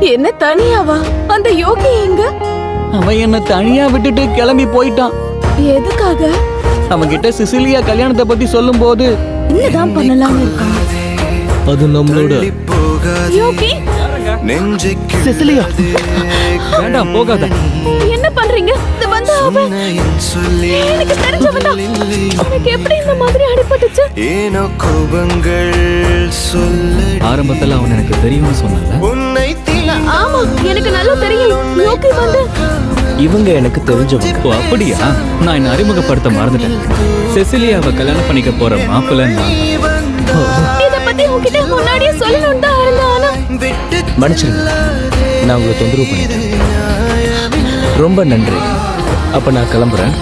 என்ன தனியாவா? அந்த யோகி எங்க? அவன் என்ன தனியா விட்டுட்டு கிளம்பி போயிட்டான். எதுக்காக? அவன் கிட்ட சிசிலியா கல்யாணத்தை பத்தி சொல்லும் போது என்னதான் பண்ணலாம்னு இருக்கான்? அது நம்மளோட யோகி, சிசிலியா வேண்டாம் போகாத. என்ன பண்றீங்க? இது வந்து அவன் எனக்கு தெரிஞ்சவன் தான். எனக்கு எப்படி இந்த மாதிரி அடிபட்டுச்சு? ஆரம்பத்துல அவன் எனக்கு தெரியும்னு சொன்னால. ஆமா, எனக்கு நல்லா தெரியும். யோகி வந்து இவங்க எனக்கு தெரிஞ்சவங்க. ஓ அப்படியா? நான் என்ன அறிமுகப்படுத்த மறந்துட்டேன். செசிலியாவை கல்யாணம் பண்ணிக்க போற மாப்பிள்ளை நான். இத பத்தி உன்கிட்ட முன்னாடியே சொல்லணும்னு தான் இருந்தேன். ஆனா மன்னிச்சிருங்க, நான் உங்களை தொந்தரவு பண்ணிட்டேன். ரொம்ப நன்றி. அப்ப நான் கிளம்புறேன்.